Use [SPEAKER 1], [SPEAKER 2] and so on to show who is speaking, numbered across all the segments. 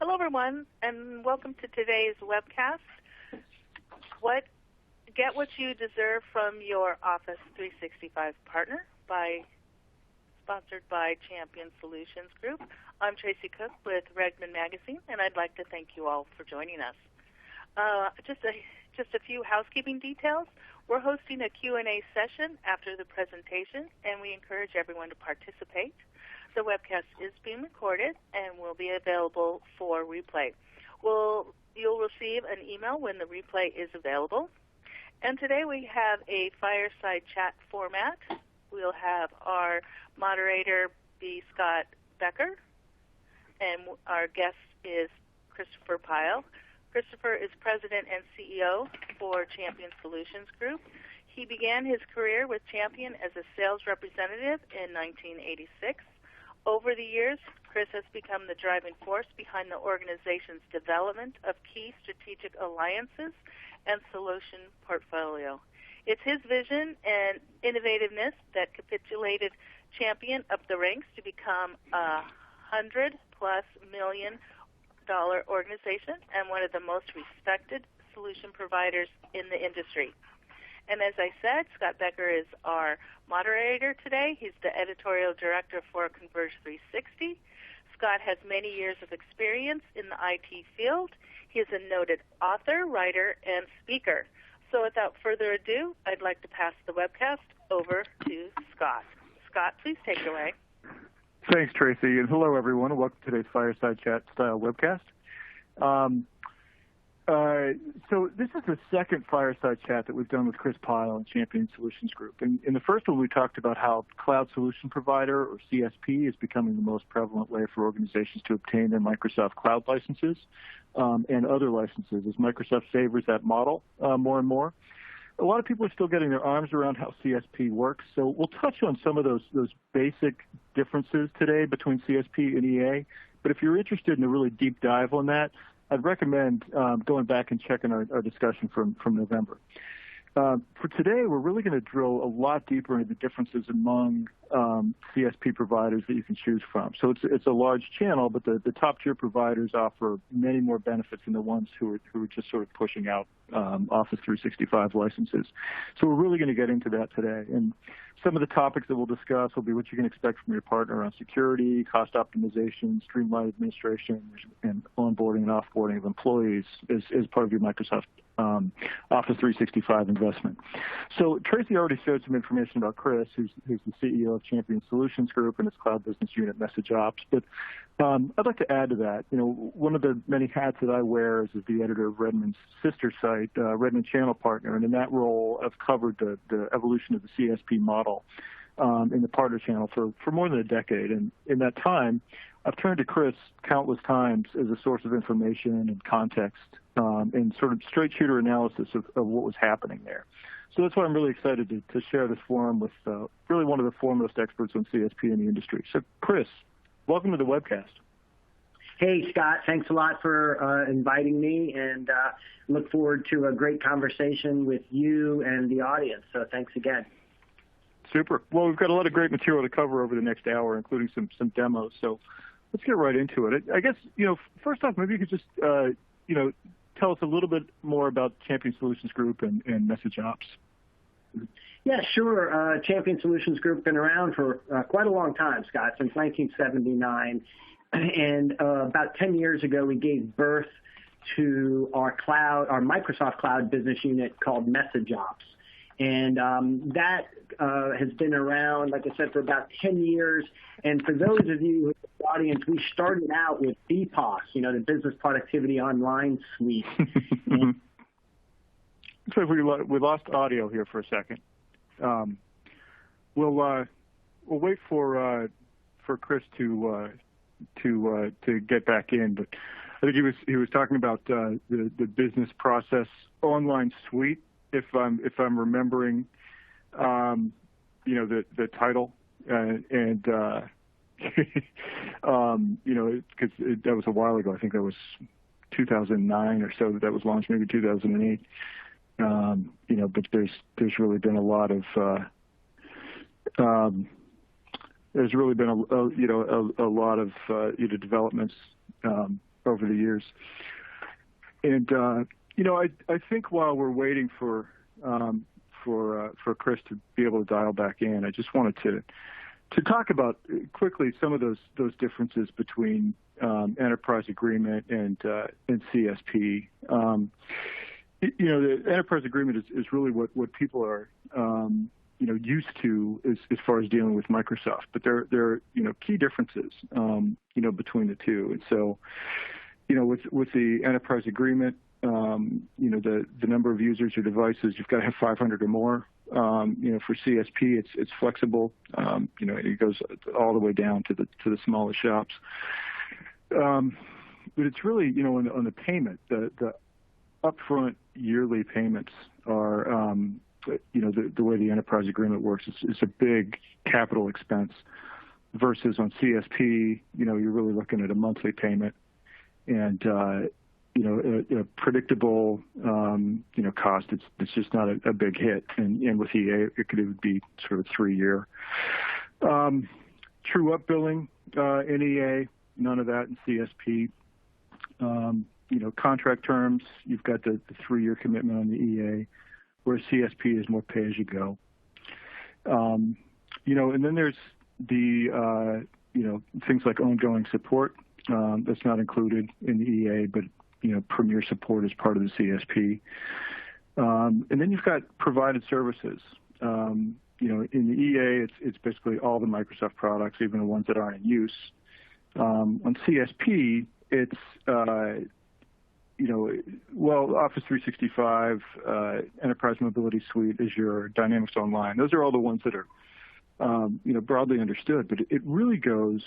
[SPEAKER 1] Hello, everyone, and welcome to today's webcast. Get what you deserve from your Office 365 partner, sponsored by Champion Solutions Group. I'm Tracy Cook with Redmond Magazine, and I'd like to thank you all for joining us. Just a few housekeeping details. We're hosting a Q&A session after the presentation, and we encourage everyone to participate. The webcast is being recorded and will be available for replay. You'll receive an email when the replay is available. And today we have a fireside chat format. We'll have our moderator be Scott Becker, and our guest is Christopher Pyle. Christopher is President and CEO for Champion Solutions Group. He began his career with Champion as a sales representative in 1986. Over the years, Chris has become the driving force behind the organization's development of key strategic alliances and solution portfolio. It's his vision and innovativeness that capitulated Champion up the ranks to become a $100+ million organization and one of the most respected solution providers in the industry. And as I said, Scott Becker is our moderator today. He's the editorial director for Converge 360. Scott has many years of experience in the IT field. He is a noted author, writer, and speaker. So without further ado, I'd like to pass the webcast over to Scott. Scott, please take it away.
[SPEAKER 2] Thanks, Tracy, and hello, everyone. Welcome to today's Fireside Chat style webcast. So this is the second Fireside Chat that we've done with Chris Pyle and Champion Solutions Group. And in the first one, we talked about how Cloud Solution Provider, or CSP, is becoming the most prevalent way for organizations to obtain their Microsoft Cloud licenses and other licenses, as Microsoft favors that model more and more. A lot of people are still getting their arms around how CSP works, so we'll touch on some of those basic differences today between CSP and EA. But if you're interested in a really deep dive on that, I'd recommend going back and checking our discussion from November. For today, we're really going to drill a lot deeper into the differences among CSP providers that you can choose from. So it's a large channel, but the top tier providers offer many more benefits than the ones who are just sort of pushing out Office 365 licenses. So we're really going to get into that today. And some of the topics that we'll discuss will be what you can expect from your partner on security, cost optimization, streamlined administration, and onboarding and offboarding of employees as part of your Microsoft Office 365 investment. So Tracy already shared some information about Chris, who's the CEO of Champion Solutions Group and its cloud business unit, MessageOps. But I'd like to add to that. You know, one of the many hats that I wear is the editor of Redmond's sister site, Redmond Channel Partner, and in that role, I've covered the evolution of the CSP model in the partner channel for more than a decade. And in that time, I've turned to Chris countless times as a source of information and context and sort of straight shooter analysis of what was happening there. So that's why I'm really excited to share this forum with really one of the foremost experts on CSP in the industry. So Chris, welcome to the webcast.
[SPEAKER 3] Hey, Scott, thanks a lot for inviting me, and look forward to a great conversation with you and the audience. So thanks again.
[SPEAKER 2] Super. Well, we've got a lot of great material to cover over the next hour, including some demos. So let's get right into it. I guess, first off, maybe you could just, tell us a little bit more about Champion Solutions Group and MessageOps.
[SPEAKER 3] Yeah, sure. Champion Solutions Group been around for quite a long time, Scott, since 1979. And about 10 years ago, we gave birth to our Microsoft Cloud business unit called MessageOps. And that has been around, like I said, for about 10 years. And for those of you in the audience, we started out with BPOS, the Business Productivity Online Suite.
[SPEAKER 2] So we lost audio here for a second. We'll wait for Chris to get back in, but I think he was talking about the Business Process Online Suite. If I'm remembering, the title, and because that was a while ago. I think that was 2009 or so that was launched, maybe 2008. But there's really been a lot of developments over the years. And I think while we're waiting for Chris to be able to dial back in, I just wanted to talk about quickly some of those differences between enterprise agreement and CSP. The enterprise agreement is really what people are used to as far as dealing with Microsoft, but there are key differences between the two. And so with the enterprise agreement, the number of users or devices, you've got to have 500 or more. For CSP, it's flexible. It goes all the way down to the smallest shops. But it's really, on the payment, the upfront yearly payments are, the way the enterprise agreement works is a big capital expense versus on CSP, you're really looking at a monthly payment and, a predictable, cost. It's just not a big hit. And with EA, it would be sort of 3-year. True up billing in EA, none of that in CSP. Contract terms, you've got the 3-year commitment on the EA, whereas CSP is more pay as you go. And then there's the, things like ongoing support. That's not included in the EA, but premier support is part of the CSP. And then you've got provided services. In the EA, it's basically all the Microsoft products, even the ones that aren't in use. On CSP, it's, Office 365, Enterprise Mobility Suite, Azure, Dynamics Online. Those are all the ones that are, broadly understood. But it really goes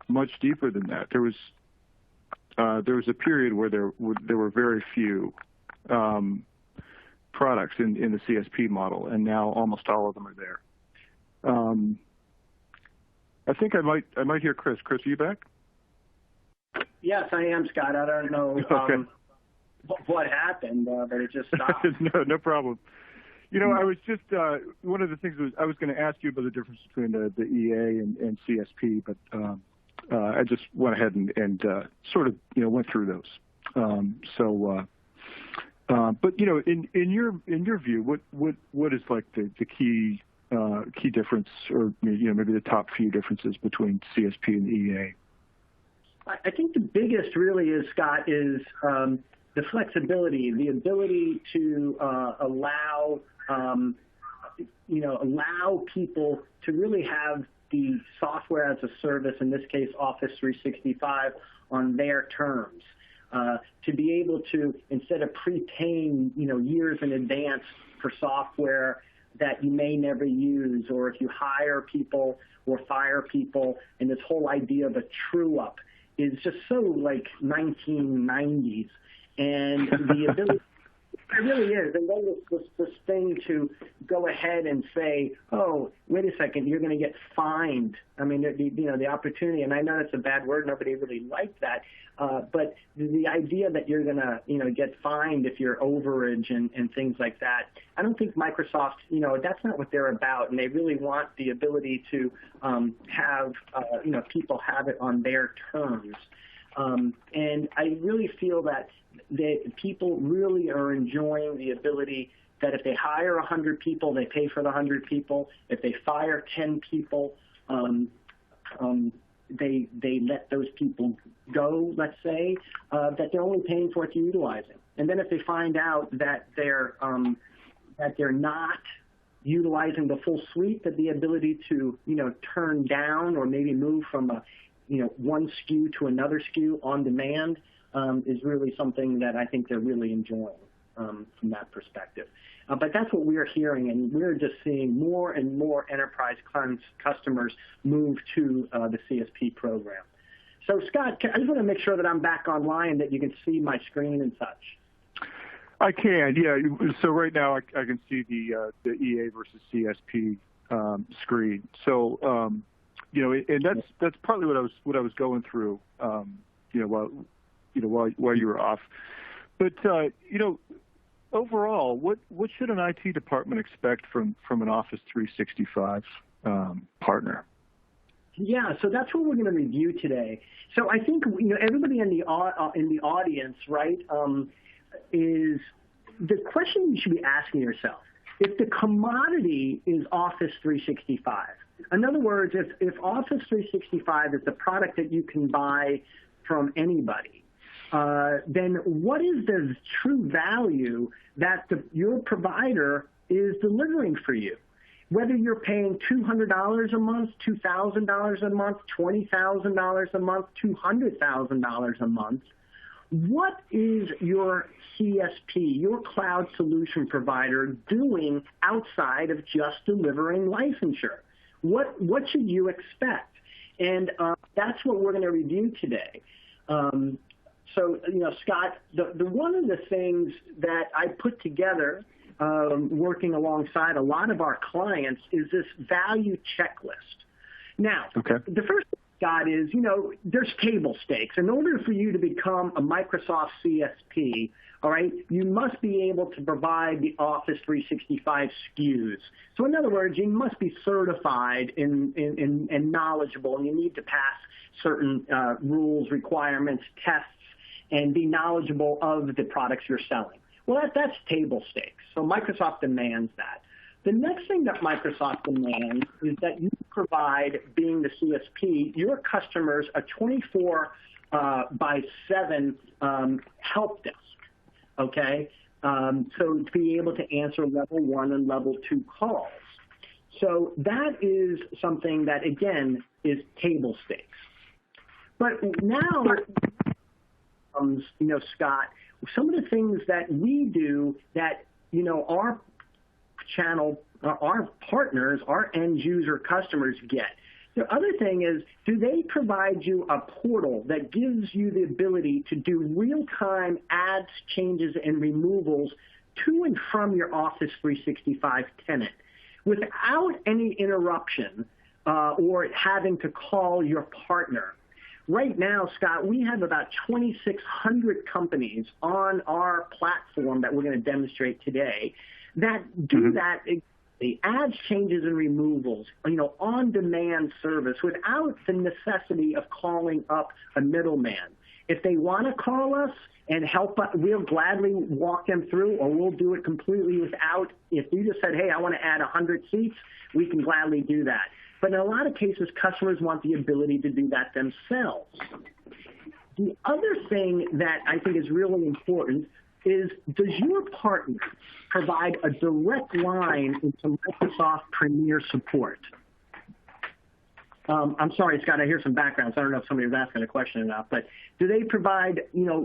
[SPEAKER 2] much deeper than that. There was a period where there were very few products in the CSP model, and now almost all of them are there. I think I might hear Chris. Chris, are you back?
[SPEAKER 3] Yes, I am, Scott. I don't know what happened, but it just stopped.
[SPEAKER 2] No problem. I was just one of the things was I was going to ask you about the difference between the EA and CSP, but I just went ahead and sort of went through those. But in your view, what is like the key difference, or maybe the top few differences between CSP and EA?
[SPEAKER 3] I think the biggest really is, Scott, is the flexibility, the ability to allow people to really have the software as a service, in this case Office 365, on their terms. To be able to, instead of prepaying years in advance for software that you may never use, or if you hire people or fire people, and this whole idea of a true-up is just so like 1990s. And the ability, it really is. And then this thing to go ahead and say, oh, wait a second, you're going to get fined. I mean, the opportunity, and I know that's a bad word, nobody really liked that, but the idea that you're going to, get fined if you're overage and things like that, I don't think Microsoft, that's not what they're about, and they really want the ability to have, people have it on their terms. And I really feel that people really are enjoying the ability that if they hire 100 people, they pay for the 100 people. If they fire 10 people, they let those people go, let's say, that they're only paying for it to utilizing. And then if they find out that they're not utilizing the full suite, that the ability to, turn down or maybe move from a, one SKU to another SKU on demand is really something that I think they're really enjoying from that perspective. But that's what we're hearing, and we're just seeing more and more enterprise customers move to the CSP program. So, Scott, I just want to make sure that I'm back online, that you can see my screen and such.
[SPEAKER 2] I can, yeah. So right now I can see the EA versus CSP screen. So, and that's partly what I was going through, while you were off. But overall, what should an IT department expect from an Office 365 partner?
[SPEAKER 3] Yeah, so that's what we're going to review today. So I think everybody in the audience, right, is the question you should be asking yourself: if the commodity is Office 365, in other words, if Office 365 is the product that you can buy from anybody, then what is the true value that your provider is delivering for you? Whether you're paying $200 a month, $2,000 a month, $20,000 a month, $200,000 a month, what is your CSP, your cloud solution provider, doing outside of just delivering licensure? What should you expect? And that's what we're going to review today. So, Scott, the one of the things that I put together working alongside a lot of our clients is this value checklist. Now, The first thing, Scott, is, there's table stakes. In order for you to become a Microsoft CSP, all right, you must be able to provide the Office 365 SKUs. So in other words, you must be certified and knowledgeable, and you need to pass certain rules, requirements, tests, and be knowledgeable of the products you're selling. Well, that's table stakes. So Microsoft demands that. The next thing that Microsoft demands is that you provide, being the CSP, your customers a 24/7 help desk, okay? So to be able to answer level 1 and level 2 calls. So that is something that, again, is table stakes. But now, Scott, some of the things that we do that, our channel, our partners, our end user customers get. The other thing is, do they provide you a portal that gives you the ability to do real-time adds, changes, and removals to and from your Office 365 tenant without any interruption or having to call your partner? Right now, Scott, we have about 2,600 companies on our platform that we're going to demonstrate today that do that, the adds, changes, and removals, on-demand service without the necessity of calling up a middleman. If they want to call us and help us, we'll gladly walk them through, or we'll do it completely without. If you just said, hey, I want to add 100 seats, we can gladly do that. But in a lot of cases, customers want the ability to do that themselves. The other thing that I think is really important is, does your partner provide a direct line into Microsoft Premier support? I'm sorry, Scott, I hear some background, so I don't know if somebody was asking a question or not, but do they provide,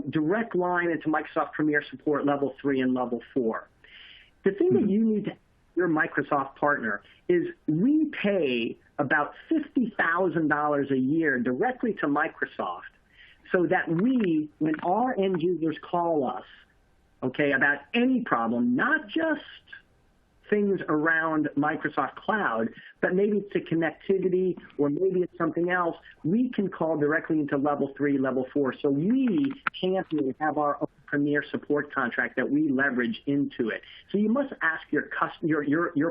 [SPEAKER 3] direct line into Microsoft Premier support level 3 and level 4? The thing that you need to your Microsoft partner is we pay about $50,000 a year directly to Microsoft so that we, when our end users call us, okay, about any problem, not just things around Microsoft Cloud, but maybe it's a connectivity or maybe it's something else, we can call directly into level 3, level 4. So we champion have our own Premier support contract that we leverage into it. So you must ask your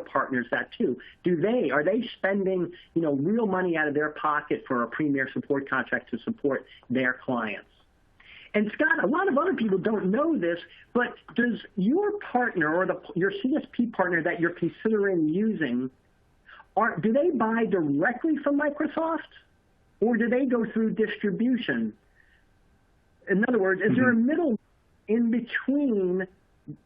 [SPEAKER 3] partners that too. Are they spending, real money out of their pocket for a Premier support contract to support their clients? And Scott, a lot of other people don't know this, but does your partner or your CSP partner that you're considering using, do they buy directly from Microsoft, or do they go through distribution? In other words, is there a middle in between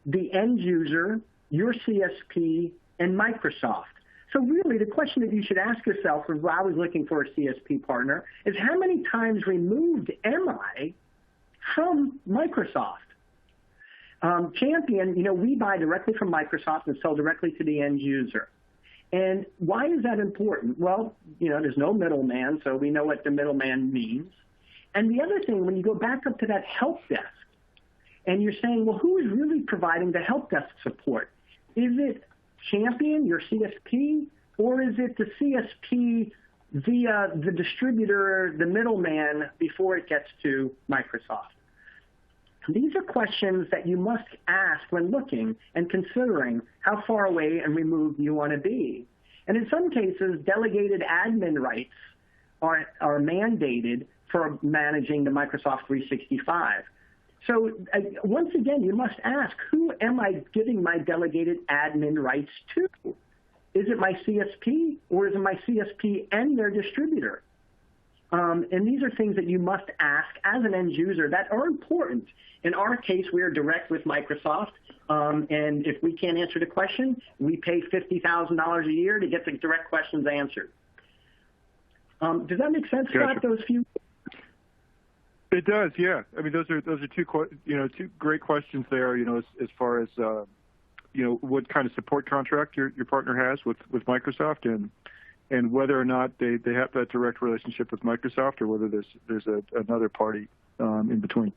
[SPEAKER 3] the end user, your CSP, and Microsoft? So really, the question that you should ask yourself, if I was looking for a CSP partner, is how many times removed am I from Microsoft? Champion, we buy directly from Microsoft and sell directly to the end user. And why is that important? Well, there's no middleman, so we know what the middleman means. And the other thing, when you go back up to that help desk, and you're saying, well, who is really providing the help desk support? Is it Champion, your CSP, or is it the CSP via the distributor, the middleman, before it gets to Microsoft? These are questions that you must ask when looking and considering how far away and removed you want to be. And in some cases, delegated admin rights are mandated for managing the Microsoft 365. So once again, you must ask, who am I giving my delegated admin rights to? Is it my CSP, or is it my CSP and their distributor? And these are things that you must ask as an end user that are important. In our case, we are direct with Microsoft, and if we can't answer the question, we pay $50,000 a year to get the direct questions answered. Does that make sense, Scott?
[SPEAKER 2] Gotcha.
[SPEAKER 3] Those few.
[SPEAKER 2] It does, yeah. I mean, those are two great questions there. As far as what kind of support contract your partner has with Microsoft, and whether or not they have that direct relationship with Microsoft, or whether there's another party in between.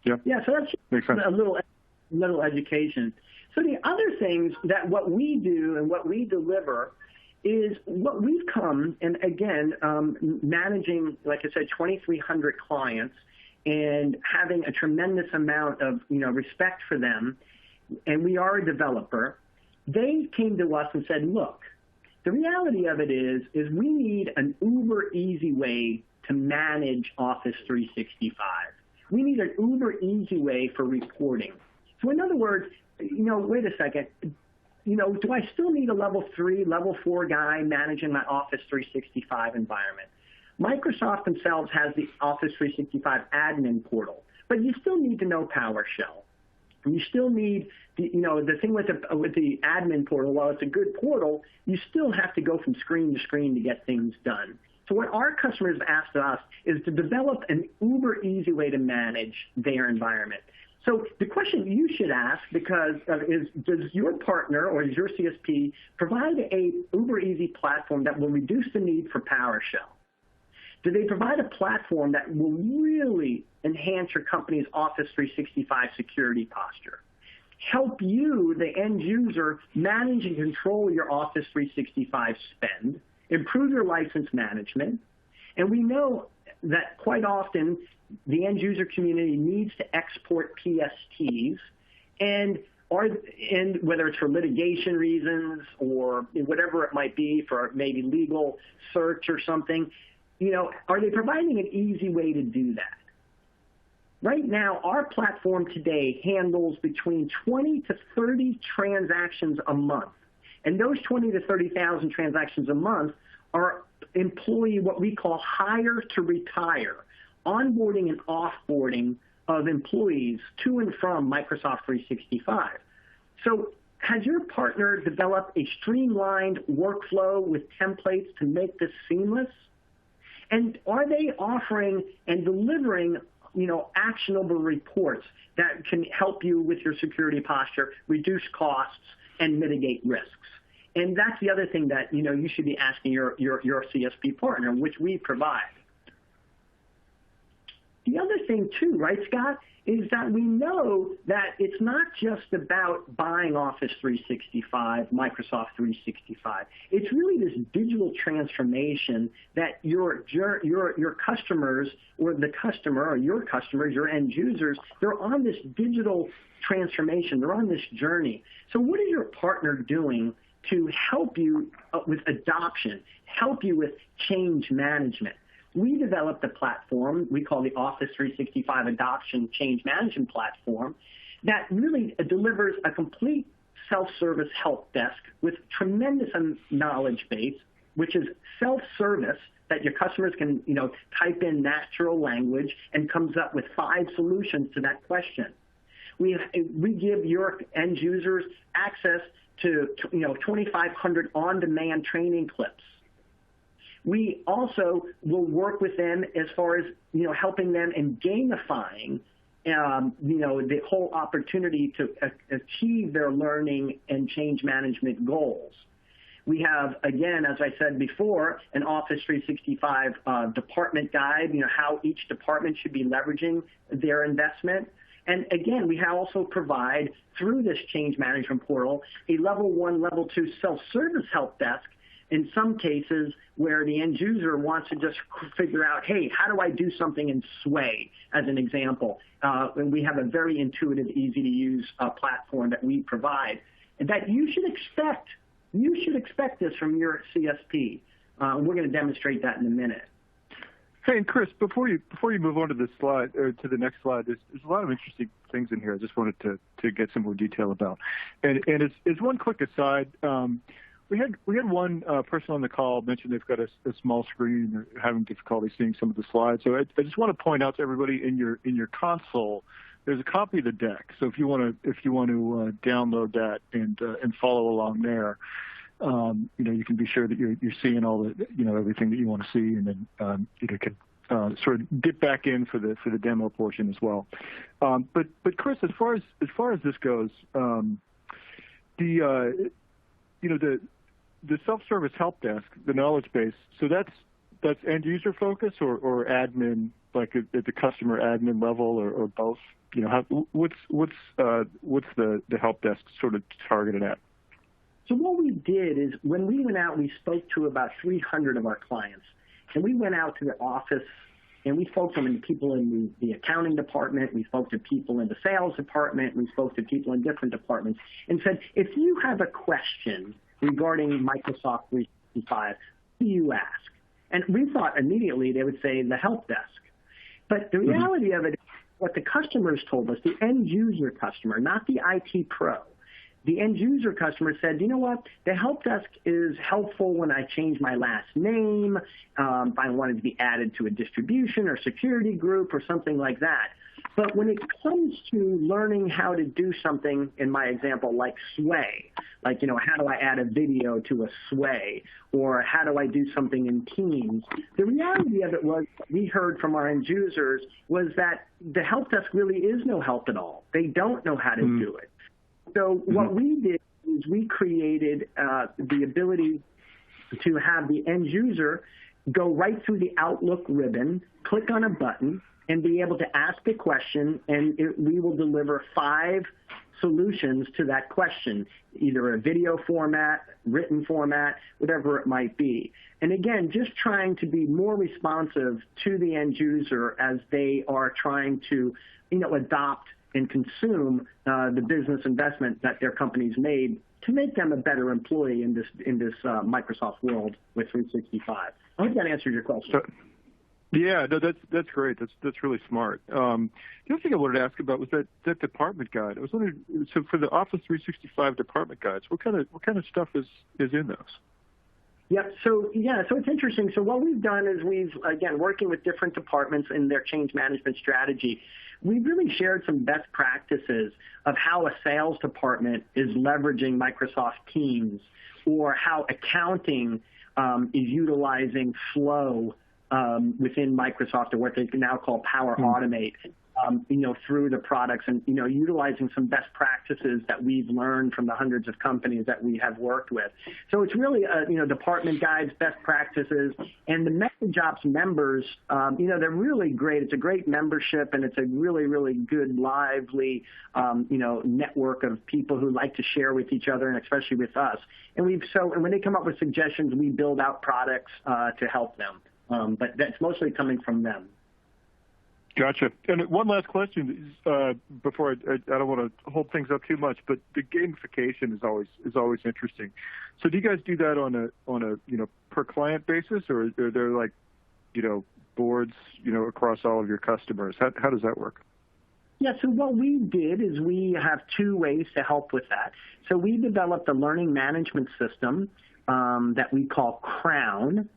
[SPEAKER 2] Yeah.
[SPEAKER 3] Yeah. So that's
[SPEAKER 2] makes sense.
[SPEAKER 3] A little education. So the other things that what we do and what we deliver is what we've come, and again, managing, like I said, 2,300 clients and having a tremendous amount of respect for them, and we are a developer. They came to us and said, look, the reality of it is we need an uber easy way to manage Office 365. We need an uber easy way for reporting. So in other words, wait a second, do I still need a level 3, level 4 guy managing my Office 365 environment? Microsoft themselves has the Office 365 admin portal, but you still need to know PowerShell. You still need the thing with the admin portal. While it's a good portal, you still have to go from screen to screen to get things done. So what our customers have asked us is to develop an uber easy way to manage their environment. So the question you should ask, because is, does your partner or does your CSP provide a uber easy platform that will reduce the need for PowerShell? Do they provide a platform that will really enhance your company's Office 365 security posture? Help you, the end user, manage and control your Office 365 spend, improve your license management. And we know that quite often the end user community needs to export PSTs, and whether it's for litigation reasons or whatever it might be, for maybe legal search or something, are they providing an easy way to do that? Right now, our platform today handles between 20 to 30 transactions a month. And those 20 to 30,000 transactions a month are what we call hire to retire, onboarding and offboarding of employees to and from Microsoft 365. So has your partner developed a streamlined workflow with templates to make this seamless? And are they offering and delivering, actionable reports that can help you with your security posture, reduce costs, and mitigate risks? And that's the other thing that, you should be asking your CSP partner, which we provide. The other thing too, right, Scott, is that we know that it's not just about buying Office 365, Microsoft 365. It's really this digital transformation that your customers, or the customer, or your customers, your end users, they're on this digital transformation. They're on this journey. So what is your partner doing to help you with adoption, help you with change management? We developed a platform we call the Office 365 Adoption Change Management Platform that really delivers a complete self-service help desk with tremendous knowledge base, which is self-service, that your customers can type in natural language and comes up with 5 solutions to that question. We give your end users access to 2,500 on-demand training clips. We also will work with them as far as helping them in gamifying the whole opportunity to achieve their learning and change management goals. We have, again, as I said before, an Office 365 department guide, how each department should be leveraging their investment. And again, we also provide, through this change management portal, a level 1, level 2 self-service help desk in some cases where the end user wants to just figure out, hey, how do I do something in Sway, as an example. And we have a very intuitive, easy-to-use platform that we provide, and that you should expect this from your CSP. We're going to demonstrate that in a minute.
[SPEAKER 2] Hey, and Chris, before you move on to this slide or to the next slide, there's a lot of interesting things in here. I just wanted to get some more detail about. And it's one quick aside. We had one person on the call mention they've got a small screen and they're having difficulty seeing some of the slides. So I just want to point out to everybody in your console, there's a copy of the deck. So if you want to download that and follow along there, you can be sure that you're seeing all the everything that you want to see, and then you can sort of dip back in for the demo portion as well. But Chris, as far as this goes, the self-service help desk, the knowledge base. So that's end user focus or admin, like at the customer admin level, or both. What's the help desk sort of targeted at?
[SPEAKER 3] So what we did is when we went out, we spoke to about 300 of our clients, and we went out to the office and we spoke to people in the accounting department, we spoke to people in the sales department, we spoke to people in different departments, and said, if you have a question regarding Microsoft 365, who do you ask? And we thought immediately they would say the help desk. But the reality of it, what the customers told us, the end user customer, not the IT pro, the end user customer said, you know what, the help desk is helpful when I change my last name, if I wanted to be added to a distribution or security group or something like that. But when it comes to learning how to do something, in my example, like Sway, like, how do I add a video to a Sway, or how do I do something in Teams? The reality of it was, we heard from our end users, was that the help desk really is no help at all. They don't know how to do it. So what we did is we created the ability to have the end user go right through the Outlook ribbon, click on a button, and be able to ask a question, and we will deliver 5 solutions to that question, either a video format, written format, whatever it might be. And again, just trying to be more responsive to the end user as they are trying to, adopt and consume the business investment that their company's made to make them a better employee in this Microsoft world with 365. I hope that answered your question.
[SPEAKER 2] Yeah, no, that's great. That's really smart. The other thing I wanted to ask about was that department guide. I was wondering, so for the Office 365 department guides, what kind of stuff is in those?
[SPEAKER 3] So it's interesting. So what we've done is we've, again, working with different departments in their change management strategy, we've really shared some best practices of how a sales department is leveraging Microsoft Teams, or how accounting is utilizing Flow within Microsoft, or what they can now call Power Automate, through the products, and, utilizing some best practices that we've learned from the hundreds of companies that we have worked with. So it's really, department guides, best practices, and the MessageOps members, they're really great. It's a great membership, and it's a really, really good, lively, network of people who like to share with each other, and especially with us. And when they come up with suggestions, we build out products to help them. But that's mostly coming from them.
[SPEAKER 2] Gotcha. And one last question before I don't want to hold things up too much, but the gamification is always interesting. So do you guys do that on a per client basis, or are there like boards across all of your customers? How does that work?
[SPEAKER 3] Yeah, so what we did is we have 2 ways to help with that. So we developed a learning management system that we call Crown.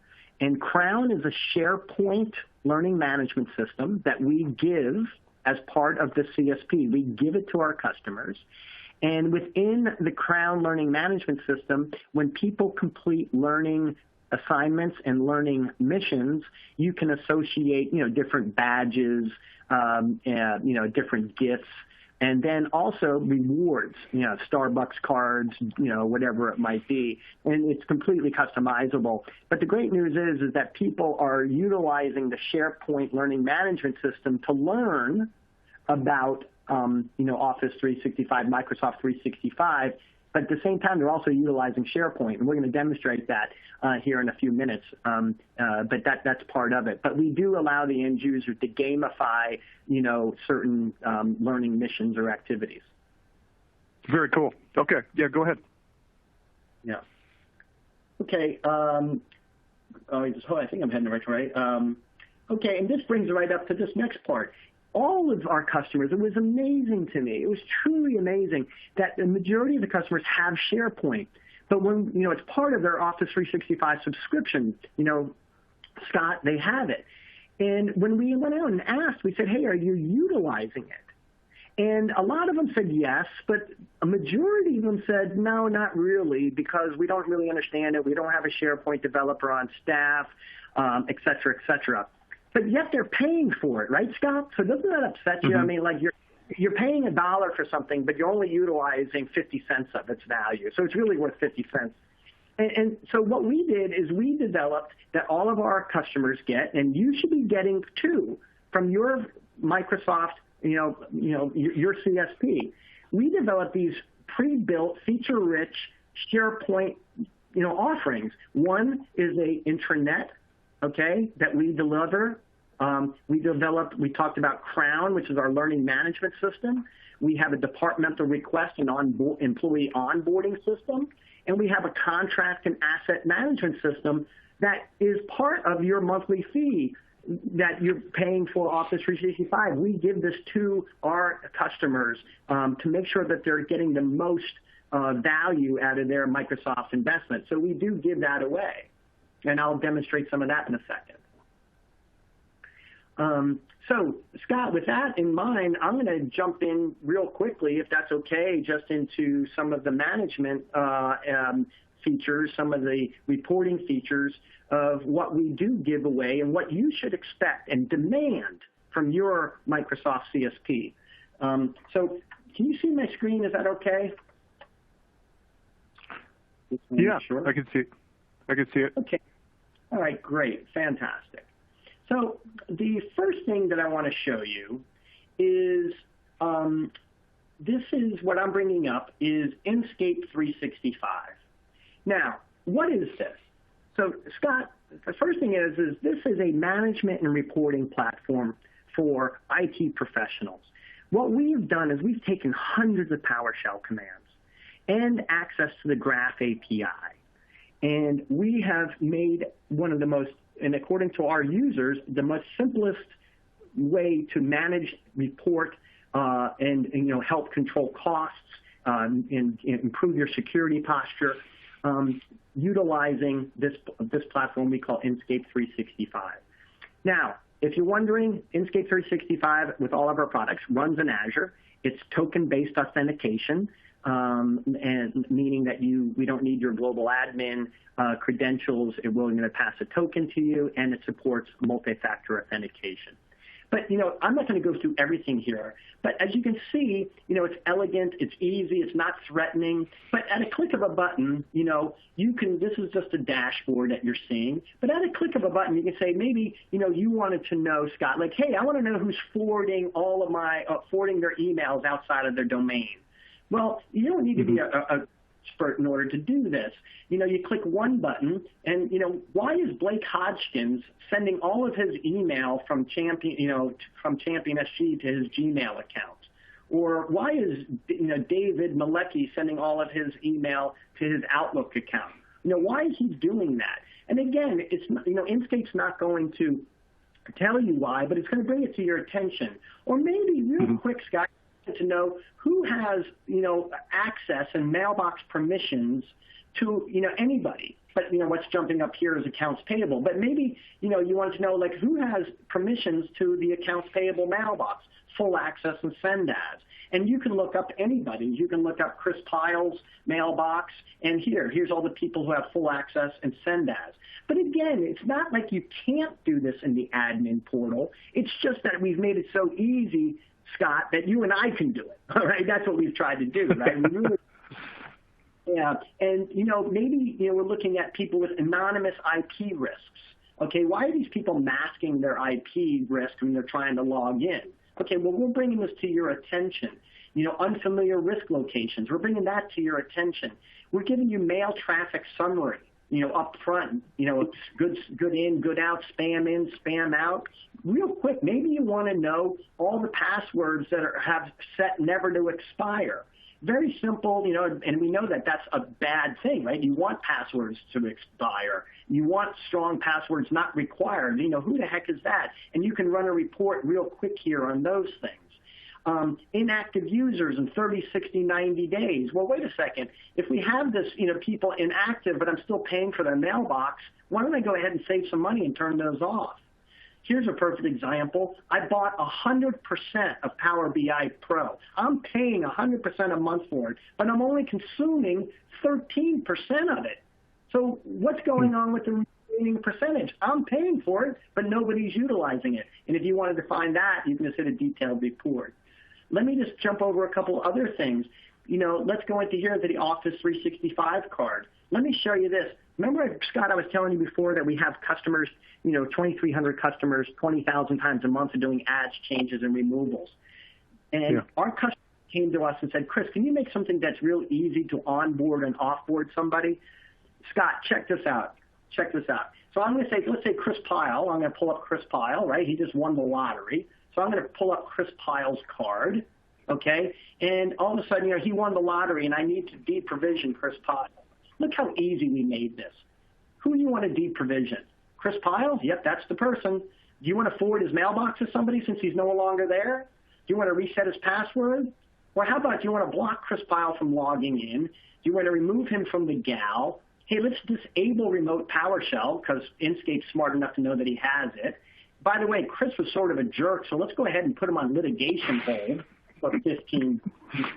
[SPEAKER 3] And Crown is a SharePoint learning management system that we give as part of the CSP. We give it to our customers. And within the Crown learning management system, when people complete learning assignments and learning missions, you can associate, different badges, different gifts, and then also rewards, Starbucks cards, whatever it might be. And it's completely customizable. But the great news is that people are utilizing the SharePoint learning management system to learn about, Office 365, Microsoft 365. But at the same time, they're also utilizing SharePoint. And we're going to demonstrate that here in a few minutes. But that's part of it. But we do allow the end user to gamify, certain learning missions or activities.
[SPEAKER 2] Very cool. Okay. Yeah, go ahead.
[SPEAKER 3] Yeah. Okay. I think I'm heading the right way. Okay, and this brings right up to this next part. All of our customers, it was amazing to me. It was truly amazing that the majority of the customers have SharePoint. But when, it's part of their Office 365 subscription, Scott, they have it. And when we went out and asked, we said, hey, are you utilizing it? And a lot of them said yes, but a majority of them said, no, not really, because we don't really understand it. We don't have a SharePoint developer on staff, et cetera, et cetera. But yet they're paying for it, right, Scott? So doesn't that upset you? I mean, like you're paying $1 for something, but you're only utilizing 50 cents of its value. So it's really worth 50 cents. And so what we did is we developed that all of our customers get, and you should be getting too, from your Microsoft, your CSP. We developed these pre-built, feature-rich SharePoint, offerings. One is a intranet, okay, that we deliver. We talked about Crown, which is our learning management system. We have a departmental request and employee onboarding system. And we have a contract and asset management system that is part of your monthly fee that you're paying for Office 365. We give this to our customers to make sure that they're getting the most value out of their Microsoft investment. So we do give that away. And I'll demonstrate some of that in a second. So, Scott, with that in mind, I'm going to jump in real quickly, if that's okay, just into some of the management features, some of the reporting features of what we do give away and what you should expect and demand from your Microsoft CSP. So can you see my screen? Is that okay?
[SPEAKER 2] Yeah,
[SPEAKER 3] sure.
[SPEAKER 2] I can see it.
[SPEAKER 3] Okay. All right, great. Fantastic. So the first thing that I want to show you is this is what I'm bringing up is Inscape 365. Now, what is this? So, Scott, the first thing is this is a management and reporting platform for IT professionals. What we've done is we've taken hundreds of PowerShell commands and access to the Graph API. And we have made one of the most, and according to our users, the most simplest way to manage, report, and help control costs and improve your security posture, utilizing this platform we call Inscape 365. Now, if you're wondering, Inscape 365 with all of our products runs in Azure. It's token-based authentication. And meaning that we don't need your global admin credentials. We're going to pass a token to you, and it supports multi-factor authentication. But, I'm not going to go through everything here. But as you can see, it's elegant, it's easy, it's not threatening. But at a click of a button, you can, this is just a dashboard that you're seeing. But at a click of a button, you can say maybe, you wanted to know, Scott, like, hey, I want to know who's forwarding all of my, forwarding their emails outside of their domain. Well, you don't need to be an expert in order to do this. You click one button, and, why is Blake Hodgkins sending all of his email from Champion, from Champion SG to his Gmail account? Or why is, David Malecki sending all of his email to his Outlook account? Why is he doing that? And again, it's, Inscape's not going to tell you why, but it's going to bring it to your attention. Or maybe real quick, Scott, to know who has, access and mailbox permissions to, anybody. But, what's jumping up here is accounts payable. But maybe, you want to know, like, who has permissions to the accounts payable mailbox, full access and send as. And you can look up anybody. You can look up Chris Pyle's mailbox, and here's all the people who have full access and send as. But again, it's not like you can't do this in the admin portal. It's just that we've made it so easy, Scott, that you and I can do it. All right, that's what we've tried to do, right? We really, yeah, and maybe we're looking at people with anonymous IP risks. Okay, why are these people masking their IP risk when they're trying to log in? Okay, well, we're bringing this to your attention. Unfamiliar risk locations. We're bringing that to your attention. We're giving you mail traffic summary. Up front, good in, good out, spam in, spam out. Real quick, maybe you want to know all the passwords that have set never to expire. Very simple, and we know that that's a bad thing, right? You want passwords to expire. You want strong passwords not required. Who the heck is that? And you can run a report real quick here on those things. Inactive users in 30, 60, 90 days. Well, wait a second. If we have this, people inactive, but I'm still paying for their mailbox, why don't I go ahead and save some money and turn those off? Here's a perfect example. I bought 100% of Power BI Pro. I'm paying 100% a month for it, but I'm only consuming 13% of it. So what's going on with the remaining percentage? I'm paying for it, but nobody's utilizing it. And if you wanted to find that, you can just hit a detailed report. Let me just jump over a couple other things. Let's go into here to the Office 365 card. Let me show you this. Remember, Scott, I was telling you before that we have customers, 2,300 customers, 20,000 times a month are doing adds, changes, and removals. And our customers came to us and said, Chris, can you make something that's real easy to onboard and offboard somebody? Scott, check this out. So I'm going to say, let's say Chris Pyle. I'm going to pull up Chris Pyle, right? He just won the lottery. So I'm going to pull up Chris Pyle's card, okay? And all of a sudden, he won the lottery, and I need to deprovision Chris Pyle. Look how easy we made this. Who do you want to deprovision? Chris Pyle? Yep, that's the person. Do you want to forward his mailbox to somebody since he's no longer there? Do you want to reset his password? Or how about do you want to block Chris Pyle from logging in? Do you want to remove him from the GAL? Hey, let's disable remote PowerShell because Inscape's smart enough to know that he has it. By the way, Chris was sort of a jerk, so let's go ahead and put him on litigation hold for 15 years.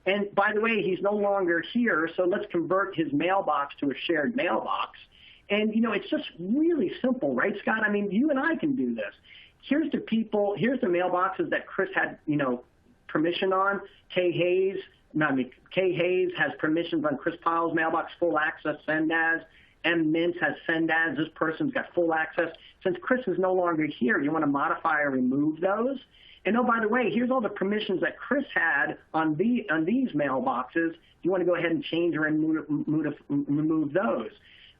[SPEAKER 3] And by the way, he's no longer here, so let's convert his mailbox to a shared mailbox. And, it's just really simple, right, Scott? I mean, you and I can do this. Here's the mailboxes that Chris had, permission on. Kay Hayes has permissions on Chris Pyle's mailbox, full access, send as. M. Mintz has send as. This person's got full access. Since Chris is no longer here, you want to modify or remove those? And by the way, here's all the permissions that Chris had on these mailboxes. You want to go ahead and change or remove those.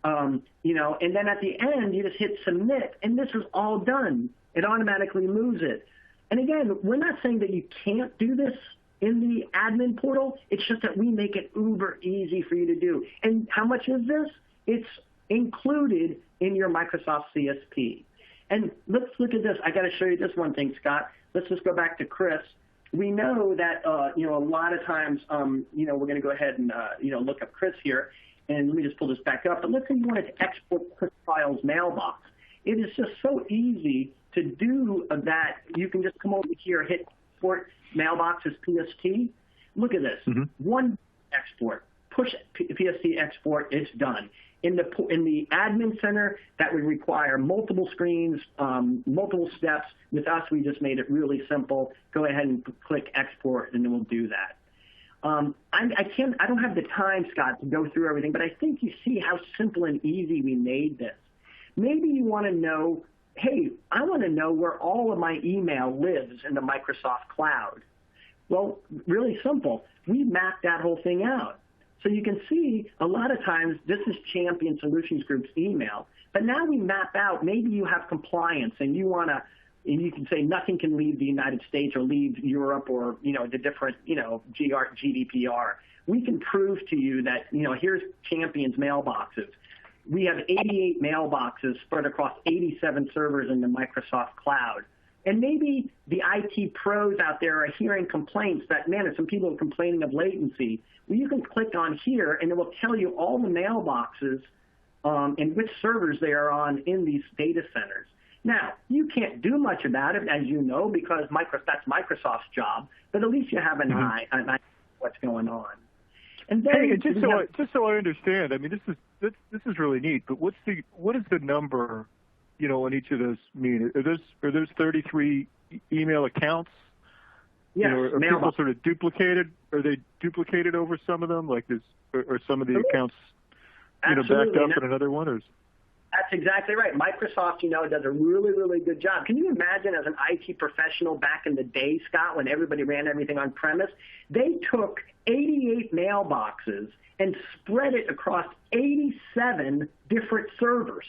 [SPEAKER 3] And then at the end, you just hit submit, and this is all done. It automatically moves it. And again, we're not saying that you can't do this in the admin portal. It's just that we make it uber easy for you to do. And how much is this? It's included in your Microsoft CSP. And let's look at this. I got to show you this one thing, Scott. Let's just go back to Chris. We know that, a lot of times, we're going to go ahead and, look up Chris here. And let me just pull this back up. But let's say you wanted to export Chris Pyle's mailbox. It is just so easy to do that. You can just come over here, hit export mailbox as PST. Look at this. One export. Push PST export. It's done. In the admin center, that would require multiple screens, multiple steps. With us, we just made it really simple. Go ahead and click export, and then we'll do that. I don't have the time, Scott, to go through everything, but I think you see how simple and easy we made this. Maybe you want to know, hey, I want to know where all of my email lives in the Microsoft cloud. Well, really simple. We mapped that whole thing out. So you can see a lot of times this is Champion Solutions Group's email, but now we map out, maybe you have compliance and you want to, and you can say nothing can leave the United States or leave Europe or, the different, GDPR. We can prove to you that, here's Champion's mailboxes. We have 88 mailboxes spread across 87 servers in the Microsoft cloud. And maybe the IT pros out there are hearing complaints that, man, some people are complaining of latency. Well, you can click on here, and it will tell you all the mailboxes and which servers they are on in these data centers. Now, you can't do much about it, as you know, because that's Microsoft's job, but at least you have an eye on what's going on. And then,
[SPEAKER 2] hey, just so I understand, I mean, this is really neat, but what is the number, on each of those mean? Are those 33 email accounts?
[SPEAKER 3] Yes,
[SPEAKER 2] are people sort of duplicated? Are they duplicated over some of them? Like, are some of the accounts, backed up in another one? Or
[SPEAKER 3] That's exactly right. Microsoft, does a really, really good job. Can you imagine as an IT professional back in the day, Scott, when everybody ran everything on premise? They took 88 mailboxes and spread it across 87 different servers.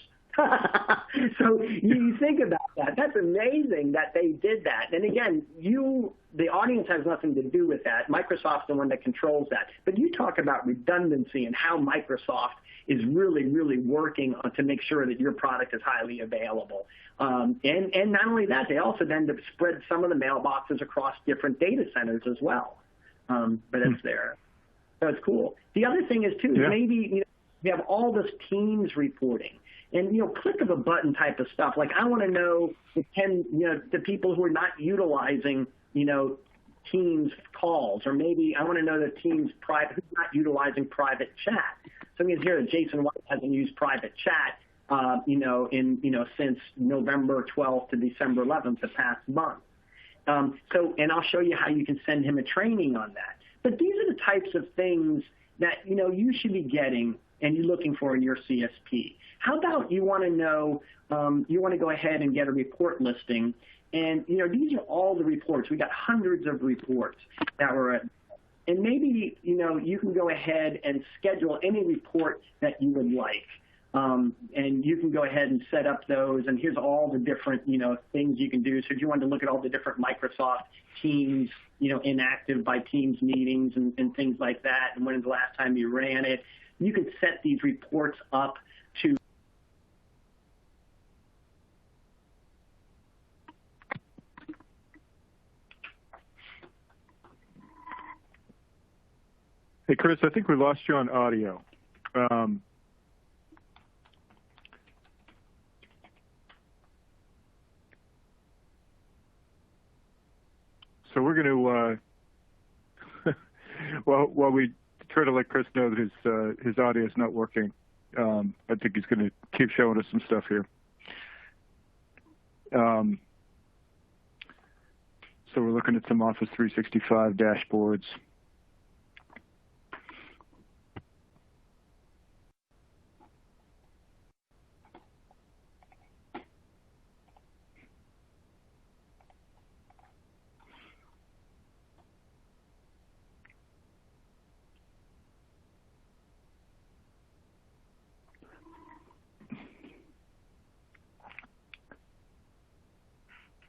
[SPEAKER 3] So you think about that. That's amazing that they did that. And again, the audience has nothing to do with that. Microsoft's the one that controls that. But you talk about redundancy and how Microsoft is really, really working to make sure that your product is highly available. And not only that, they also then spread some of the mailboxes across different data centers as well. But it's there. So it's cool. The other thing is, too, maybe we have all this Teams reporting. And, click of a button type of stuff. Like, I want to know the people who are not utilizing, Teams calls, or maybe I want to know the Teams who's not utilizing private chat. So I'm going to hear that Jason White hasn't used private chat, since November 12th to December 11th, the past month. And I'll show you how you can send him a training on that. But these are the types of things that, you should be getting and you're looking for in your CSP. How about you want to know, you want to go ahead and get a report listing, and, these are all the reports. We got hundreds of reports that were, and maybe, you can go ahead and schedule any report that you would like. And you can go ahead and set up those, and here's all the different, things you can do. So if you want to look at all the different Microsoft Teams, inactive by Teams meetings and things like that, and when is the last time you ran it, you can set these reports up to.
[SPEAKER 2] Hey, Chris, I think we lost you on audio. So we're going to, while we try to let Chris know that his audio is not working, I think he's going to keep showing us some stuff here. So we're looking at some Office 365 dashboards.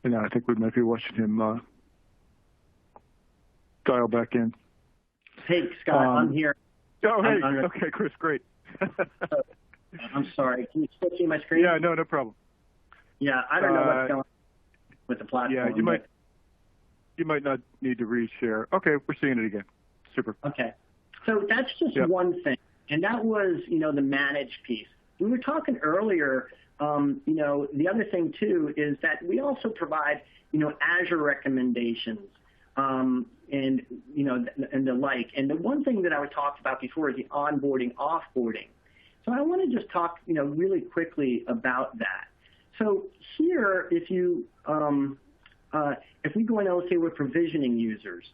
[SPEAKER 2] And I think we might be watching him dial back in.
[SPEAKER 3] Hey, Scott, I'm here.
[SPEAKER 2] Oh, hey. Okay, Chris, great.
[SPEAKER 3] I'm sorry. Can you still see my screen?
[SPEAKER 2] Yeah, no problem.
[SPEAKER 3] Yeah, I don't know what's going on with the platform.
[SPEAKER 2] Yeah, you might not need to reshare. Okay, we're seeing it again. Super.
[SPEAKER 3] Okay. So that's just one thing. And that was, the managed piece. We were talking earlier, the other thing, too, is that we also provide, Azure recommendations and the like. And the one thing that I talked about before is the onboarding, offboarding. So I want to just talk, really quickly about that. So here, if we go in, let's say we're provisioning users,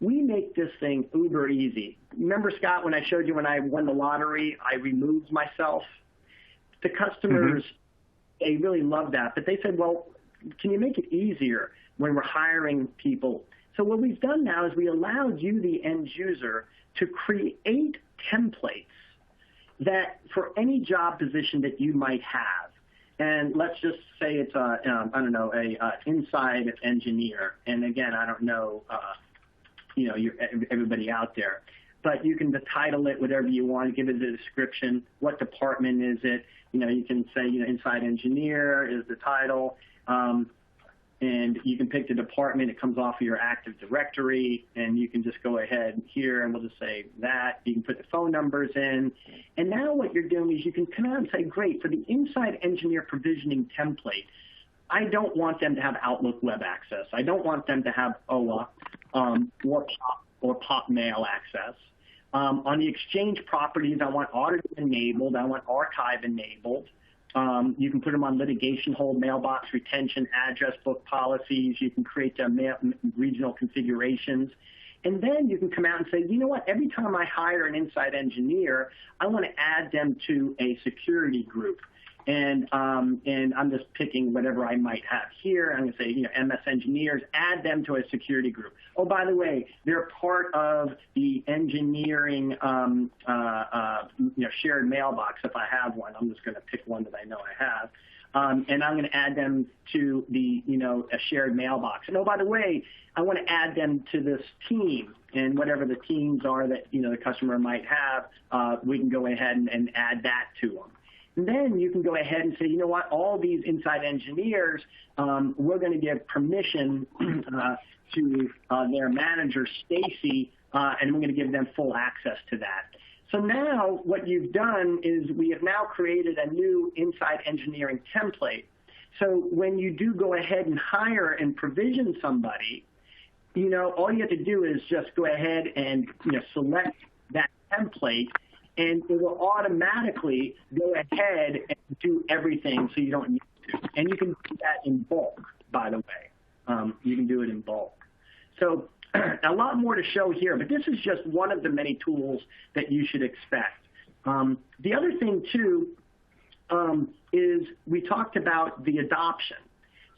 [SPEAKER 3] we make this thing uber easy. Remember, Scott, when I showed you when I won the lottery, I removed myself? The customers, they really love that. But they said, well, can you make it easier when we're hiring people? So what we've done now is we allowed you, the end user, to create templates that for any job position that you might have. And let's just say it's a inside engineer. And again, I don't know, everybody out there. But you can title it whatever you want, give it a description. What department is it? You can say, inside engineer is the title. And you can pick the department. It comes off of your Active Directory. And you can just go ahead here, and we'll just say that. You can put the phone numbers in. And now what you're doing is you can come out and say, great, for the inside engineer provisioning template, I don't want them to have Outlook web access. I don't want them to have OA or POP mail access. On the Exchange properties, I want audit enabled. I want archive enabled. You can put them on litigation hold, mailbox retention, address book policies. You can create regional configurations. And then you can come out and say, you know what, every time I hire an inside engineer, I want to add them to a security group. and I'm just picking whatever I might have here. I'm going to say, MS engineers, add them to a security group. Oh, by the way, they're part of the engineering, shared mailbox. If I have one, I'm just going to pick one that I know I have. And I'm going to add them to the, a shared mailbox. And oh, by the way, I want to add them to this team, and whatever the teams are that, the customer might have, we can go ahead and add that to them. And then you can go ahead and say, you know what, all these inside engineers, we're going to give permission to their manager, Stacy, and we're going to give them full access to that. So now what you've done is we have now created a new inside engineering template. So when you do go ahead and hire and provision somebody, all you have to do is just go ahead and select that template, and it will automatically go ahead and do everything so you don't need to. And you can do that in bulk, by the way. You can do it in bulk. So a lot more to show here, but this is just one of the many tools that you should expect. The other thing, too, is we talked about the adoption.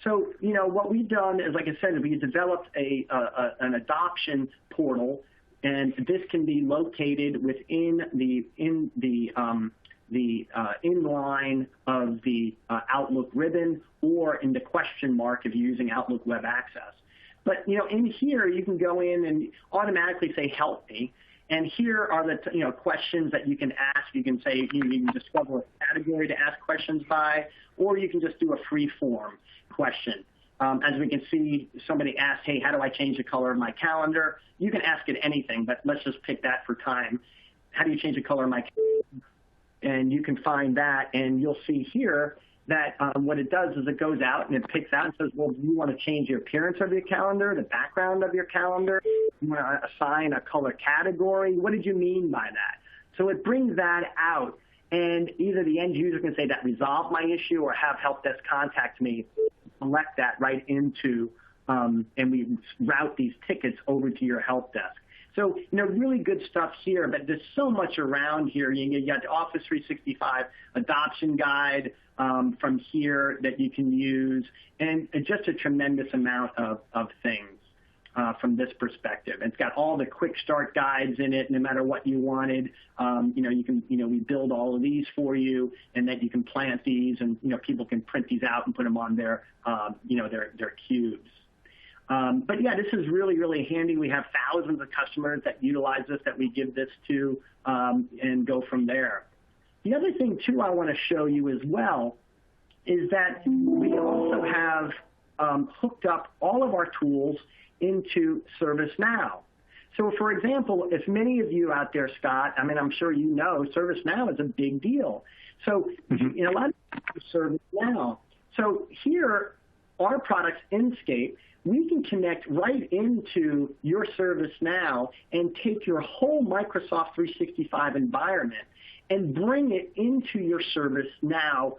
[SPEAKER 3] So, what we've done is, like I said, we developed an adoption portal, and this can be located within the inline of the Outlook ribbon, or in the question mark if you're using Outlook Web Access. But, in here, you can go in and automatically say, help me. And here are the, questions that you can ask. You can say, you can discover a category to ask questions by, or you can just do a free form question. As we can see, somebody asked, hey, how do I change the color of my calendar? You can ask it anything, but let's just pick that for time. How do you change the color of my calendar? And you can find that, and you'll see here that what it does is it goes out and it picks out and says, well, do you want to change the appearance of your calendar, the background of your calendar? You want to assign a color category? What did you mean by that? So it brings that out, and either the end user can say that resolved my issue, or have help desk contact me, select that right into, and we route these tickets over to your help desk. So, really good stuff here, but there's so much around here. You got the Office 365 adoption guide from here that you can use, and just a tremendous amount of things from this perspective. And it's got all the quick start guides in it, no matter what you wanted. You can, we build all of these for you, and then you can plant these, and, people can print these out and put them on their, their cubes. But yeah, this is really, really handy. We have thousands of customers that utilize this, that we give this to, and go from there. The other thing, too, I want to show you as well is that we also have hooked up all of our tools into ServiceNow. So, for example, if many of you out there, Scott, I'm sure you know, ServiceNow is a big deal. So, a lot of people ServiceNow. So here, our products, Inscape, we can connect right into your ServiceNow and take your whole Microsoft 365 environment and bring it into your ServiceNow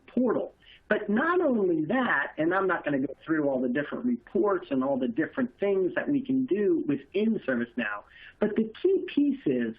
[SPEAKER 3] portal. But not only that, and I'm not going to go through all the different reports and all the different things that we can do within ServiceNow, but the key piece is,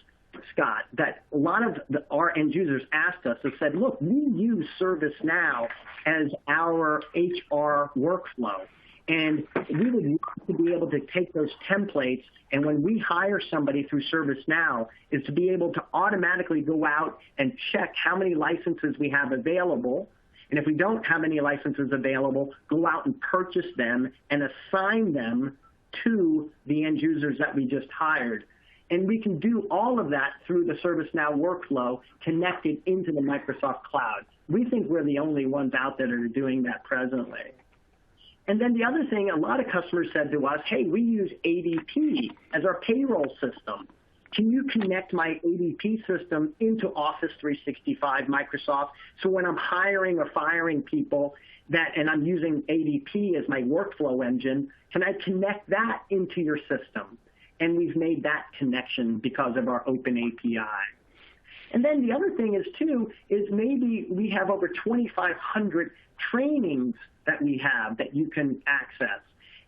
[SPEAKER 3] Scott, that a lot of our end users asked us and said, look, we use ServiceNow as our HR workflow. And we would love to be able to take those templates, and when we hire somebody through ServiceNow, is to be able to automatically go out and check how many licenses we have available. And if we don't have any licenses available, go out and purchase them and assign them to the end users that we just hired. And we can do all of that through the ServiceNow workflow connected into the Microsoft Cloud. We think we're the only ones out there that are doing that presently. And then the other thing, a lot of customers said to us, hey, we use ADP as our payroll system. Can you connect my ADP system into Office 365 Microsoft, so when I'm hiring or firing people and I'm using ADP as my workflow engine, can I connect that into your system? And we've made that connection because of our open API. And then the other thing is, too, is maybe we have over 2,500 trainings that we have that you can access.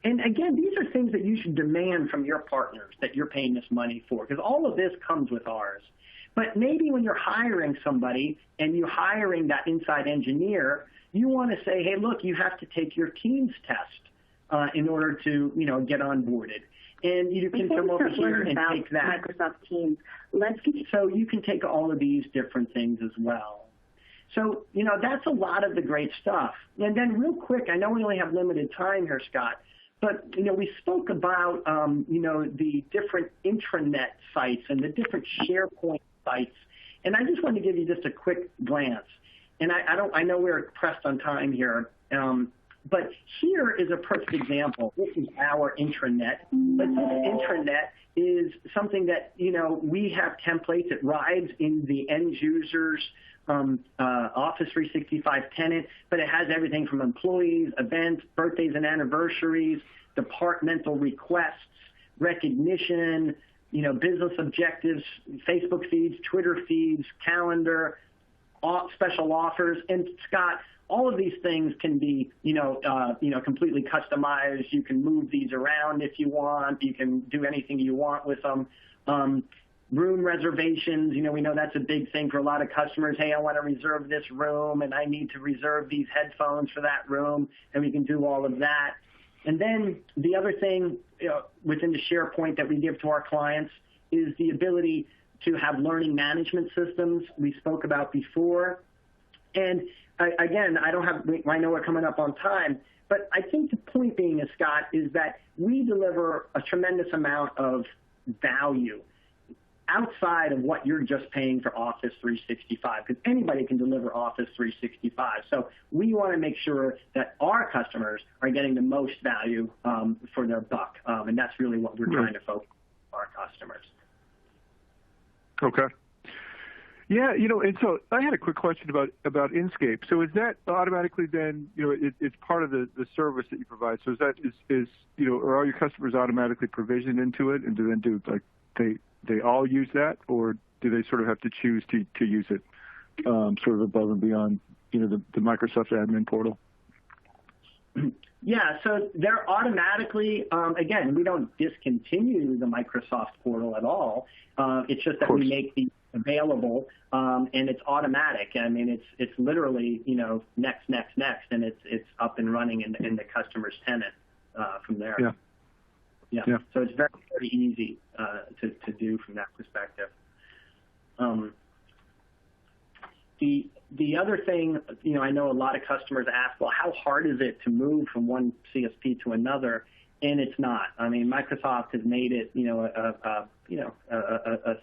[SPEAKER 3] And again, these are things that you should demand from your partners that you're paying this money for, because all of this comes with ours. But maybe when you're hiring somebody and you're hiring that inside engineer, you want to say, hey, look, you have to take your Teams test in order to, get onboarded. And you can come over here and take that.
[SPEAKER 4] Microsoft Teams.
[SPEAKER 3] So you can take all of these different things as well. So, that's a lot of the great stuff. And then real quick, I know we only have limited time here, Scott, but, we spoke about, the different intranet sites and the different SharePoint sites. And I just want to give you just a quick glance. And I know we're pressed on time here, but here is a perfect example. This is our intranet, but this intranet is something that, we have templates. It rides in the end user's Office 365 tenant, but it has everything from employees, events, birthdays and anniversaries, departmental requests, recognition, business objectives, Facebook feeds, Twitter feeds, calendar, special offers. And Scott, all of these things can be, completely customized. You can move these around if you want. You can do anything you want with them. Room reservations, we know that's a big thing for a lot of customers. Hey, I want to reserve this room, and I need to reserve these headphones for that room, and we can do all of that. And then the other thing within the SharePoint that we give to our clients is the ability to have learning management systems we spoke about before. And again, I know we're coming up on time, but I think the point being, Scott, is that we deliver a tremendous amount of value outside of what you're just paying for Office 365, because anybody can deliver Office 365. So we want to make sure that our customers are getting the most value for their buck, and that's really what we're trying to focus on our customers.
[SPEAKER 2] Okay. Yeah, and so I had a quick question about Inscape. So is that automatically then, it's part of the service that you provide? So is are all your customers automatically provisioned into it, and they all use that, or do they sort of have to choose to use it sort of above and beyond, the Microsoft admin portal?
[SPEAKER 3] Yeah, so they're automatically, again, we don't discontinue the Microsoft portal at all. It's just that we make these available, and it's automatic. I mean, it's literally, next, and it's up and running in the customer's tenant from there. Yeah. So it's very, very easy to do from that perspective. The other thing, I know a lot of customers ask, well, how hard is it to move from one CSP to another? And it's not. I mean, Microsoft has made it, a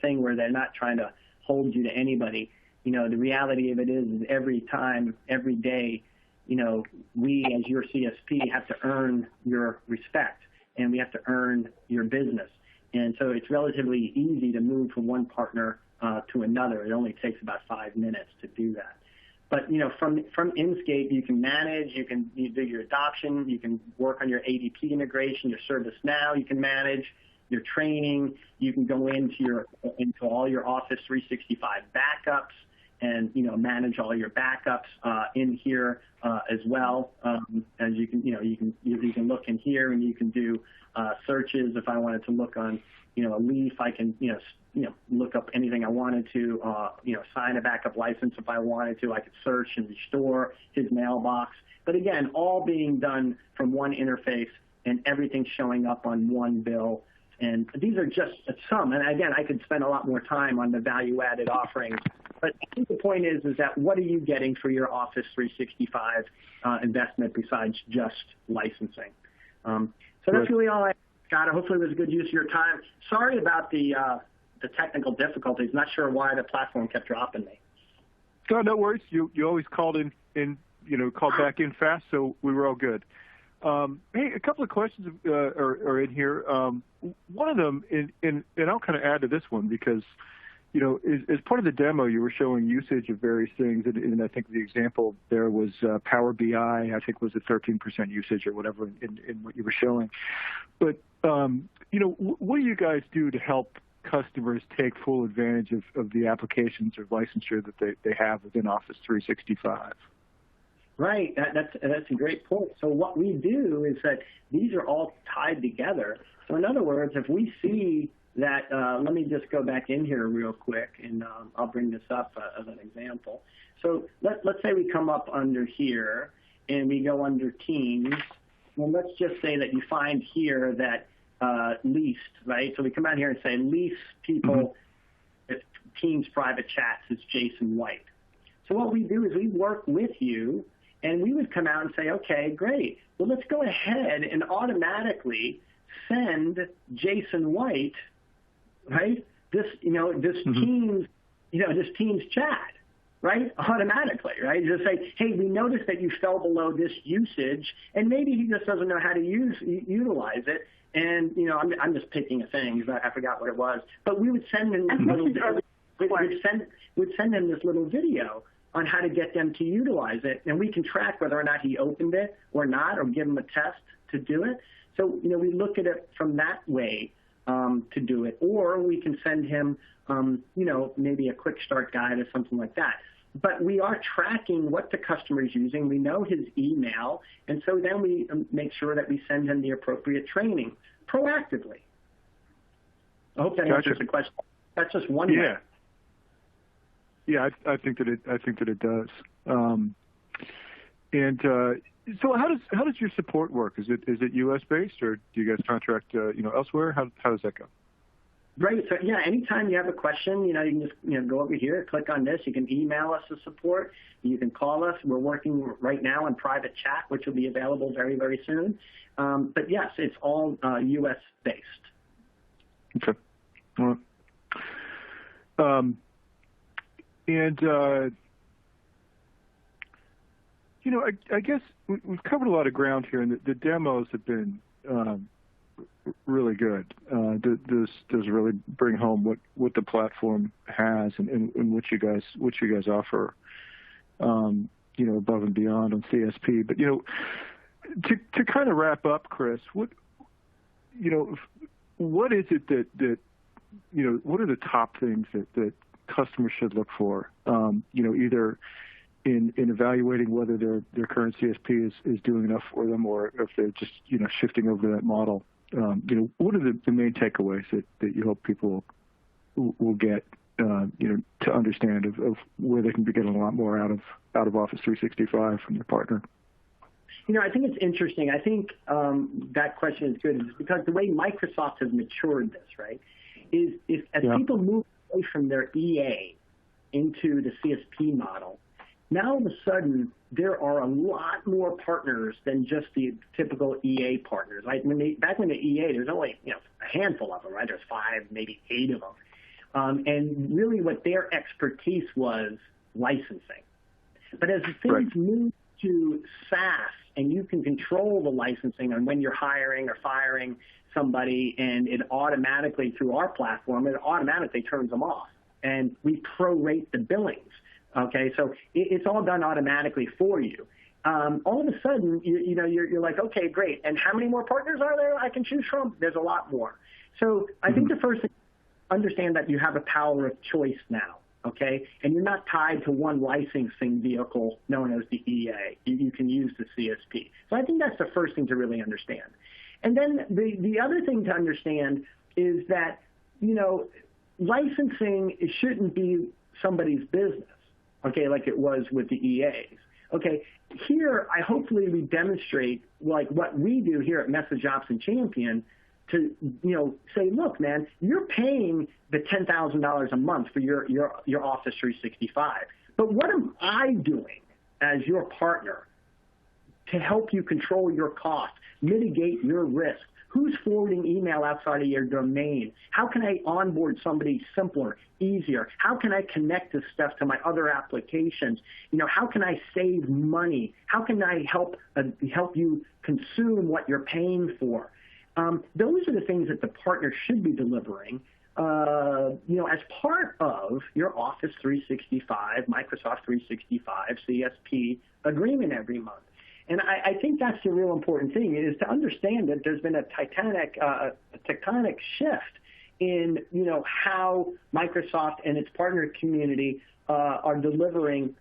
[SPEAKER 3] thing where they're not trying to hold you to anybody. The reality of it is every time, every day, we as your CSP have to earn your respect, and we have to earn your business. And so it's relatively easy to move from one partner to another. It only takes about 5 minutes to do that. But, from Inscape, you can manage, you do your adoption, you can work on your ADP integration, your ServiceNow, you can manage your training, you can go into all your Office 365 backups and, manage all your backups in here as well. As you can look in here, and you can do searches. If I wanted to look on, a leaf, I can, look up anything I wanted to, sign a backup license if I wanted to. I could search and restore his mailbox. But again, all being done from one interface, and everything showing up on one bill. And these are just some. And again, I could spend a lot more time on the value-added offerings. But I think the point is that what are you getting for your Office 365 investment besides just licensing? So that's really all I got. Hopefully it was a good use of your time. Sorry about the technical difficulties. Not sure why the platform kept dropping me.
[SPEAKER 2] No worries. You always called called back in fast, so we were all good. Hey, a couple of questions are in here. One of them, and I'll kind of add to this one because, as part of the demo, you were showing usage of various things, and I think the example there was Power BI. I think was a 13% usage or whatever in what you were showing. But what do you guys do to help customers take full advantage of the applications or licensure that they have within Office 365?
[SPEAKER 3] Right, that's a great point. So what we do is that these are all tied together. So in other words, if we see, that, let me just go back in here real quick, and I'll bring this up as an example. So let's say we come up under here, and we go under Teams, and let's just say that you find here that leased, right? So we come out here and say lease people with Teams private chats is Jason White. So what we do is we work with you, and we would come out and say, okay, great. Well, let's go ahead and automatically send Jason White, right? This Teams, this Teams chat, right? Automatically, right? Just say, hey, we noticed that you fell below this usage, and maybe he just doesn't know how to utilize it. And I'm just picking a thing because I forgot what it was. But we would send him we'd send him this little video on how to get them to utilize it, and we can track whether or not he opened it or not, or give him a test to do it. So we look at it from that way to do it, or we can send him maybe a quick start guide or something like that. But we are tracking what the customer is using. We know his email, and so then we make sure that we send him the appropriate training proactively. I hope that answers the question. That's just one way.
[SPEAKER 2] Yeah, I think that it does. So how does your support work? Is it U.S. based, or do you guys contract elsewhere? How does that go?
[SPEAKER 3] Right. So anytime you have a question, you can just go over here, click on this. You can email us the support. You can call us. We're working right now on private chat, which will be available very, very soon. But yes, it's all U.S. based.
[SPEAKER 2] Okay. All right. I guess we've covered a lot of ground here, and the demos have been really good. Does really bring home what the platform has and what you guys offer, above and beyond on CSP. But to kind of wrap up, Chris, what is it that what are the top things that customers should look for? Either in evaluating whether their current CSP is doing enough for them, or if they're just shifting over to that model. What are the main takeaways that you hope people will get to understand of where they can be getting a lot more out of Office 365 from their partner?
[SPEAKER 3] I think it's interesting. I think that question is good because the way Microsoft has matured this, right, is as people move away from their EA into the CSP model, now all of a sudden there are a lot more partners than just the typical EA partners. Like back when the EA, there's only a handful of them, right? There's 5, maybe 8 of them, and really what their expertise was licensing. But as things move to SaaS, and you can control the licensing on when you're hiring or firing somebody, and it automatically, through our platform, it automatically turns them off. And we prorate the billings, okay? So it's all done automatically for you. All of a sudden, you're like, okay, great. And how many more partners are there I can choose from? There's a lot more. So I think the first thing, understand that you have a power of choice now. Okay, and you're not tied to one licensing vehicle known as the EA. You can use the CSP. So I think that's the first thing to really understand. And then the other thing to understand is that, licensing shouldn't be somebody's business, okay, like it was with the EAs. Okay, here, hopefully we demonstrate, like what we do here at MessageOps and Champion, to say, look, man, you're paying the $10,000 a month for your Office 365, but what am I doing as your partner to help you control your costs, mitigate your risk? Who's forwarding email outside of your domain? How can I onboard somebody simpler, easier? How can I connect this stuff to my other applications? How can I save money? How can I help you consume what you're paying for? Those are the things that the partner should be delivering, as part of your Office 365, Microsoft 365 CSP agreement every month. And I think that's the real important thing, is to understand that there's been a tectonic shift in, how Microsoft and its partner community are delivering,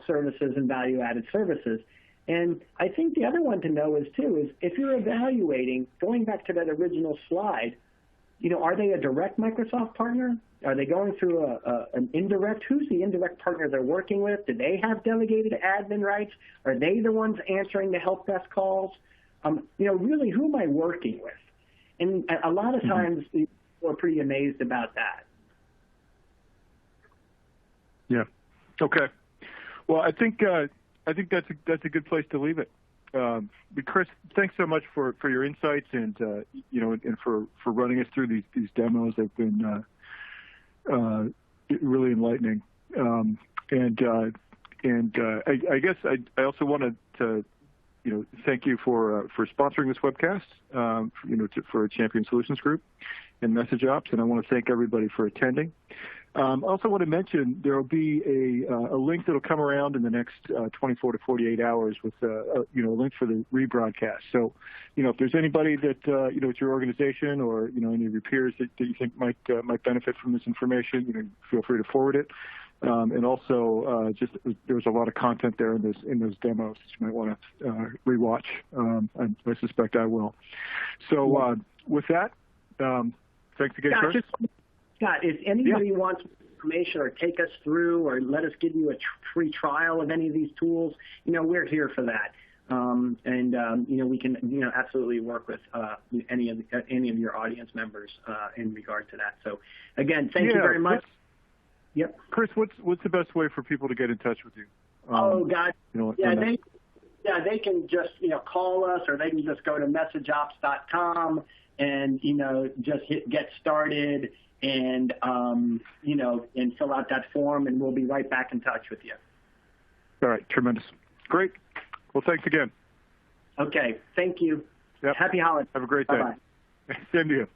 [SPEAKER 3] services and value-added services. And I think the other one to know is if you're evaluating, going back to that original slide, are they a direct Microsoft partner? Are they going through an indirect? Who's the indirect partner they're working with? Do they have delegated admin rights? Are they the ones answering the help desk calls? Really, who am I working with? And a lot of times people are pretty amazed about that.
[SPEAKER 2] Yeah. Okay. Well, I think that's a good place to leave it. Chris, thanks so much for your insights and and for running us through these demos. They've been really enlightening. I guess I also wanted to thank you for sponsoring this webcast. For Champion Solutions Group and MessageOps, and I want to thank everybody for attending. I also want to mention there will be a link that will come around in the next 24 to 48 hours with a link for the rebroadcast. So, if there's anybody that at your organization or any of your peers that you think might benefit from this information, feel free to forward it. And also, there's a lot of content there in those demos that you might want to rewatch. I suspect I will. So with that, thanks again, Chris.
[SPEAKER 3] Scott, if anybody wants information or take us through or let us give you a free trial of any of these tools, we're here for that. We can, absolutely work with any of your audience members in regard to that. So, again, thank you very much. Yep.
[SPEAKER 2] Chris, what's the best way for people to get in touch with you?
[SPEAKER 3] They can just call us, or they can just go to MessageOps.com and just hit get started and and fill out that form, and we'll be right back in touch with you.
[SPEAKER 2] All right, tremendous, great. Well, thanks again.
[SPEAKER 3] Okay, thank you.
[SPEAKER 2] Yep.
[SPEAKER 3] Happy holidays.
[SPEAKER 2] Have a great day.
[SPEAKER 3] Bye-bye.
[SPEAKER 2] Same to you.